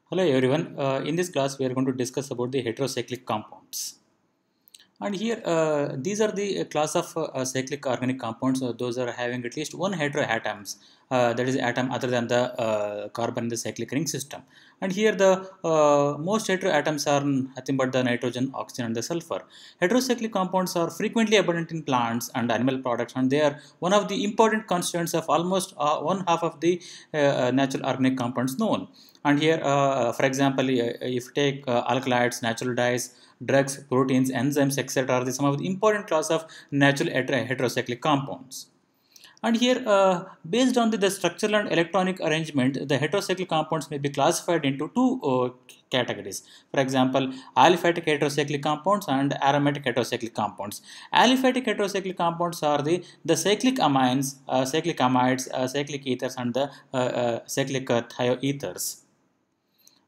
Hello everyone. In this class, we are going to discuss about the heterocyclic compounds. And here, these are the class of cyclic organic compounds. Those are having at least one heteroatoms, that is atom other than the carbon in the cyclic ring system. And here, the most heteroatoms are nothing but the nitrogen, oxygen, and the sulfur. Heterocyclic compounds are frequently abundant in plants and animal products, and they are one of the important constituents of almost one half of the natural organic compounds known. And here, for example, if you take alkaloids, natural dyes, drugs, proteins, enzymes, etc., are some of the important class of natural heterocyclic compounds. And here, based on the structural and electronic arrangement, the heterocyclic compounds may be classified into two categories. For example, aliphatic heterocyclic compounds and aromatic heterocyclic compounds. Aliphatic heterocyclic compounds are the cyclic amines, cyclic amides, cyclic ethers, and the cyclic thioethers.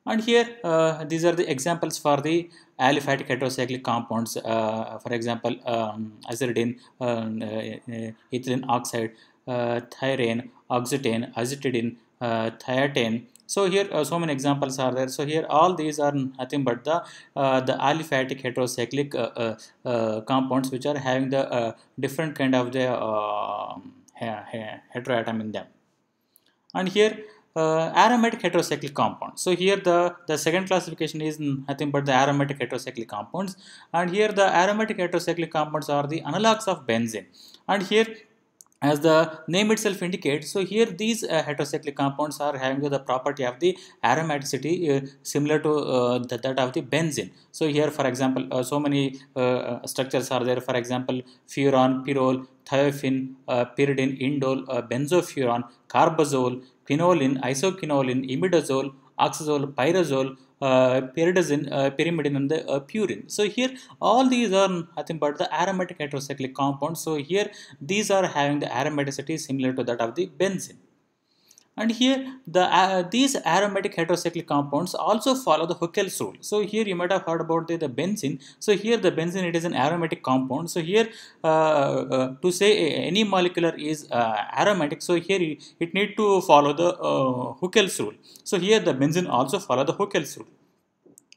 And here, these are the examples for the aliphatic heterocyclic compounds. For example, aziridine, ethylene oxide, thyrane, oxetane, azitidine, thiatane. So here, so many examples are there. So here, all these are nothing but the aliphatic heterocyclic compounds, which are having the different kind of the heteroatom in them. And here, aromatic heterocyclic compounds. So here the second classification is nothing but the aromatic heterocyclic compounds, and here the aromatic heterocyclic compounds are the analogues of benzene. And here, as the name itself indicates, so here these heterocyclic compounds are having the property of the aromaticity similar to that of the benzene. So here, for example, so many structures are there. For example, furan, pyrrole, thiophene, pyridine, indole, benzofuran, carbazole, quinoline, isoquinoline, imidazole, oxazole, pyrazole, pyridazine, pyrimidine, and the purine. So here, all these are nothing but the aromatic heterocyclic compounds. So here, these are having the aromaticity similar to that of the benzene. And here, these aromatic heterocyclic compounds also follow the Huckel's rule. So here you might have heard about the benzene. So here the benzene, it is an aromatic compound. So here, to say any molecular is aromatic, so here it need to follow the Huckel's rule. So here the benzene also follow the Huckel's rule.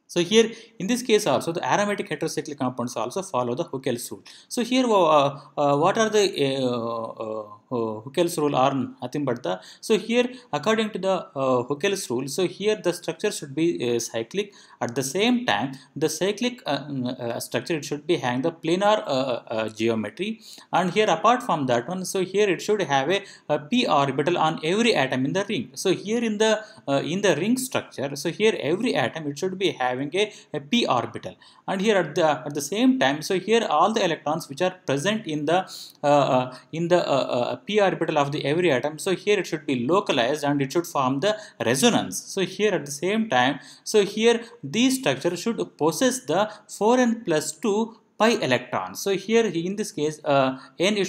So here, in this case also, the aromatic heterocyclic compounds also follow the Huckel's rule. So here, what are the Huckel's rule are nothing but the, so here, according to the Huckel's rule, so here the structure should be cyclic. At the same time, the cyclic structure, it should be having the planar geometry. And here, apart from that one, so here it should have a p orbital on every atom in the ring. So here in the ring structure, so here every atom, it should be having a p orbital. And here at the same time, so here all the electrons which are present in the p orbital of the every atom, so here it should be localized and it should form the resonance. So here at the same time, so here these structures should possess the 4n plus 2 pi electrons. So here in this case, n it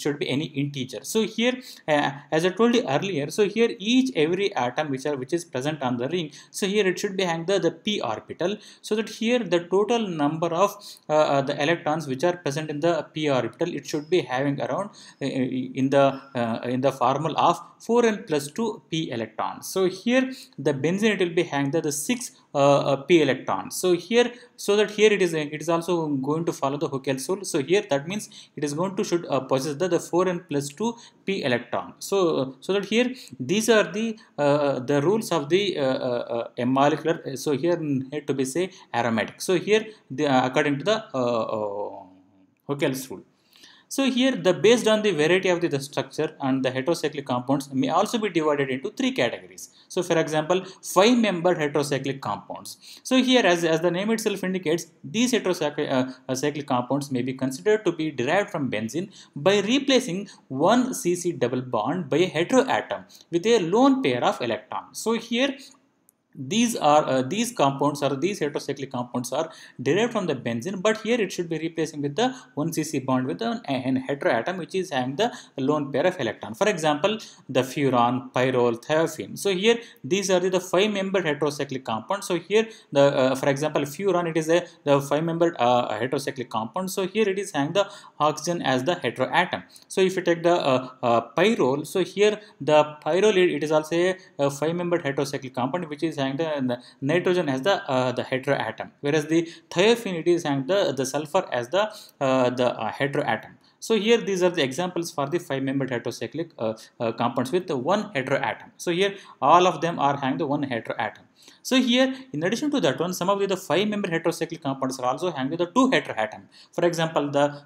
should be any integer. So here, as I told you earlier, so here every atom which is present on the ring, so here it should be having the p orbital, so that here the total number of the electrons which are present in the p orbital, it should be having around in the formula of 4n plus 2 p electrons. So here the benzene, it will be having the 6 p electrons. So here, so that here it is also going to follow the Huckel's rule. So here that means it is going to should possess the 4n plus 2 p electron. So that here these are the rules of the a molecular. So here need to be say aromatic. So here according to the Huckel's rule. So here, based on the variety of the structure, and the heterocyclic compounds may also be divided into three categories. So for example, 5-membered heterocyclic compounds. So here, as the name itself indicates, these heterocyclic compounds may be considered to be derived from benzene by replacing one CC double bond by a heteroatom with a lone pair of electrons. So here, these compounds or these heterocyclic compounds are derived from the benzene, but here it should be replacing with the 1cc bond with an heteroatom which is having the lone pair of electron. For example, the furan, pyrrole, thiophene. So here these are the 5-membered heterocyclic compounds. So here the for example furan, it is the 5-membered heterocyclic compound. So here it is having the oxygen as the heteroatom. So if you take the pyrrole, so here the pyrrole, it is also a 5-membered heterocyclic compound which is having the nitrogen as the heteroatom, whereas the thiophene, it is having the sulfur as the heteroatom. So here these are the examples for the 5-membered heterocyclic compounds with the one heteroatom. So here all of them are having the one heteroatom. So here, in addition to that one, some of the 5-membered heterocyclic compounds are also having the 2 heteroatom. For example, the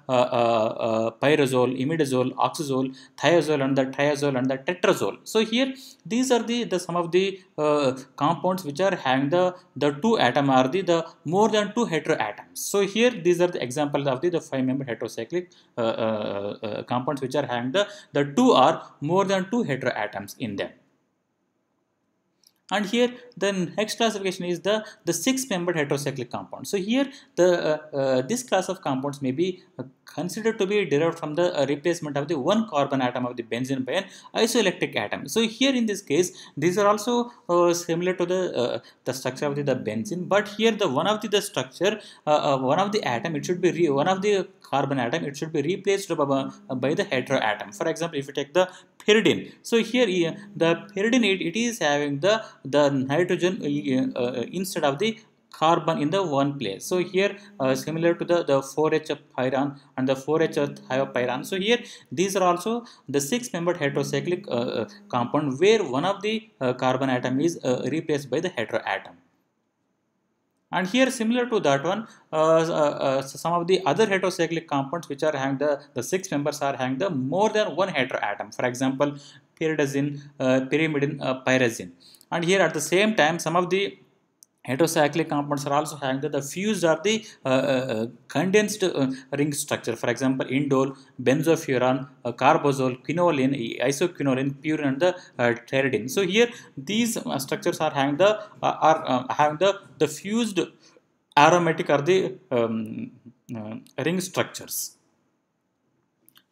pyrazole, imidazole, oxazole, thiazole, and the triazole, and the tetrazole. So here these are the some of the compounds which are having the 2 atom or the more than 2 heteroatoms. So here these are the examples of the 5-membered heterocyclic compounds which are having the 2 or more than 2 heteroatoms in them. And here the next classification is the 6-membered heterocyclic compound. So here the this class of compounds may be considered to be derived from the replacement of the 1 carbon atom of the benzene by an isoelectric atom. So here in this case, these are also similar to the structure of the benzene, but here the one of the structure, one of the atom, it should be one of the carbon atom, it should be replaced by the heteroatom. For example, if you take the pyridine, so here the pyridine, it is having the nitrogen instead of the carbon in the one place. So here similar to the 4H of pyran and the 4H of thiopyran. So here these are also the 6-membered heterocyclic compound where one of the carbon atom is replaced by the heteroatom. And here similar to that one, some of the other heterocyclic compounds which are having the 6 members are having the more than 1 heteroatom. For example, pyridazine, pyrimidine, pyrazine. And here at the same time, some of the heterocyclic compounds are also having the fused or the condensed ring structure. For example, indole, benzofuran, carbazole, quinoline, isoquinoline, purine, and the pyridine. So here these structures are having the fused aromatic or the ring structures.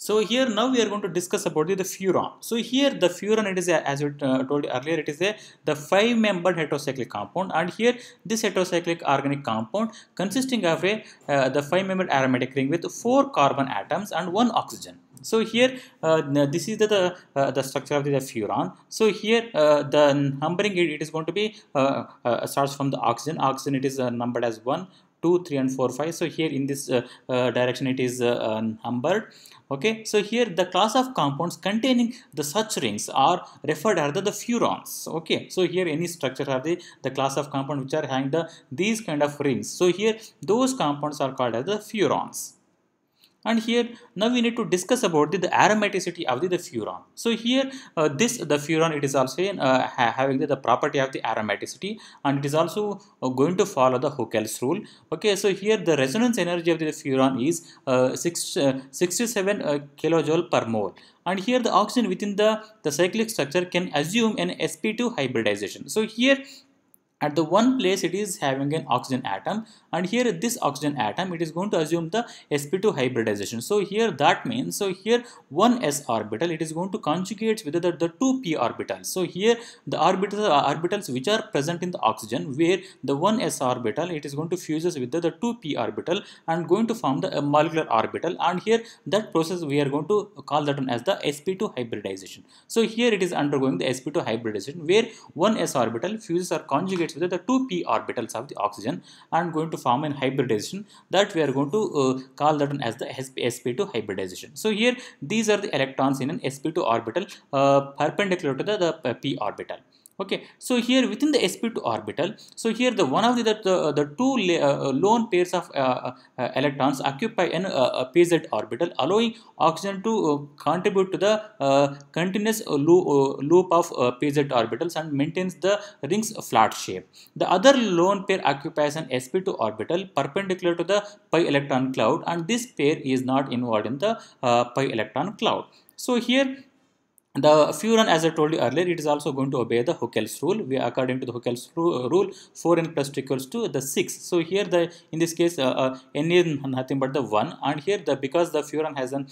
So here now we are going to discuss about the furan. So here the furan, it is as we told earlier, it is the 5-membered heterocyclic compound, and here this heterocyclic organic compound consisting of the 5-membered aromatic ring with 4 carbon atoms and 1 oxygen. So here this is the structure of the furan. So here the numbering, it is going to be starts from the oxygen. Oxygen, it is numbered as 1, 2, 3, and 4, 5. So here in this direction it is numbered. Okay, so here the class of compounds containing the such rings are referred as the furans. Okay, so here any structure are the class of compound which are having these kind of rings. So here those compounds are called as the furans. And here now we need to discuss about the aromaticity of the furan. So here the furan, it is also having the property of the aromaticity, and it is also going to follow the Huckel's rule. Okay, so here the resonance energy of the furan is 67 kilojoule per mole. And here the oxygen within the cyclic structure can assume an sp2 hybridization. So here at the one place it is having an oxygen atom, and here this oxygen atom, it is going to assume the sp2 hybridization. So here that means, so here one s orbital, it is going to conjugate with the 2p orbitals. So here the orbitals which are present in the oxygen, where the 1s orbital, it is going to fuses with the 2p orbital and going to form the molecular orbital, and here that process we are going to call that one as the sp2 hybridization. So here it is undergoing the sp2 hybridization, where 1s orbital fuses or conjugates with the 2p orbitals of the oxygen and going to form an hybridization, that we are going to call that one as the sp2 hybridization. So here these are the electrons in an sp2 orbital perpendicular to the p orbital. Okay, so here within the sp2 orbital, so here the one of the two lone pairs of electrons occupy an pz orbital, allowing oxygen to contribute to the continuous loop of pz orbitals and maintains the ring's flat shape. The other lone pair occupies an sp2 orbital perpendicular to the pi electron cloud, and this pair is not involved in the pi electron cloud. So here The furan, as I told you earlier, it is also going to obey the Huckel's rule. According to the Huckel's rule, 4n plus 2 equals to the 6. So here in this case n is nothing but the 1, and here because the furan has an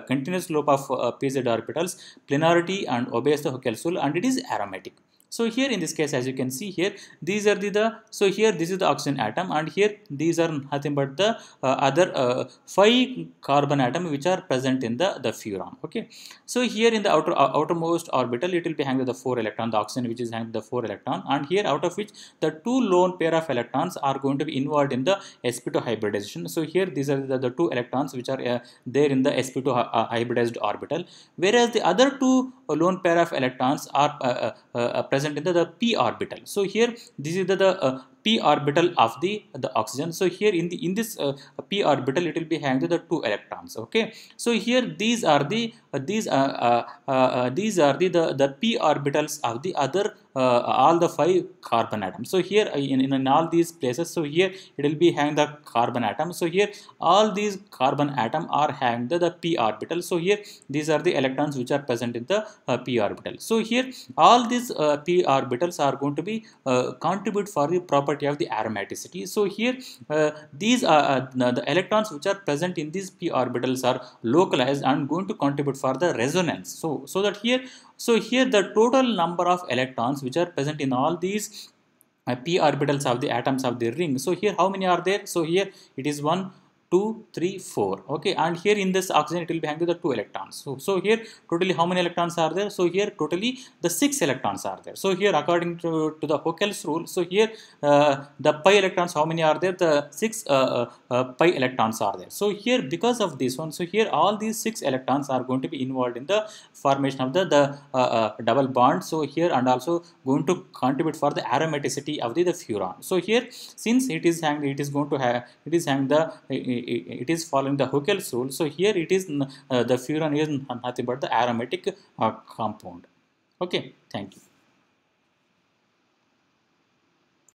continuous loop of pz orbitals, planarity and obeys the Huckel's rule, and it is aromatic. So here in this case, as you can see here, these are so here this is the oxygen atom, and here these are nothing but the other 5 carbon atom which are present in the furan. Okay, so here in the outermost orbital, it will be hanging the 4 electron, the oxygen which is hanging the 4 electron, and here out of which the 2 lone pair of electrons are going to be involved in the sp2 hybridization. So here these are the 2 electrons which are there in the sp2 hybridized orbital, whereas the other 2 lone pair of electrons are present in the p orbital. So here this is the p orbital of the oxygen. So here in this p orbital, it will be having the 2 electrons. Okay, so here these are the p orbitals of the other all the 5 carbon atoms. So here in all these places, so here it will be having the carbon atom. So here all these carbon atom are having the p orbital. So here these are the electrons which are present in the p orbital. So here all these p orbitals are going to be contribute for the property of the aromaticity. So here these are the electrons which are present in these p orbitals are localized and going to contribute for the resonance. So that here the total number of electrons which are present in all these p orbitals of the atoms of the ring. So here how many are there? So here it is 1, 2, 3, 4. Okay, and here in this oxygen, it will be having the 2 electrons. So here totally how many electrons are there? So here totally the 6 electrons are there. So here according to the Huckel's rule, so here the pi electrons, how many are there? The 6 pi electrons are there. So here because of this one, so here all these 6 electrons are going to be involved in the formation of the double bond. So here, and also going to contribute for the aromaticity of the furan. So here since it is having, it is going to have, it is having the it is following the Huckel's rule. So here it is the furan is nothing but the aromatic compound. Okay, thank you.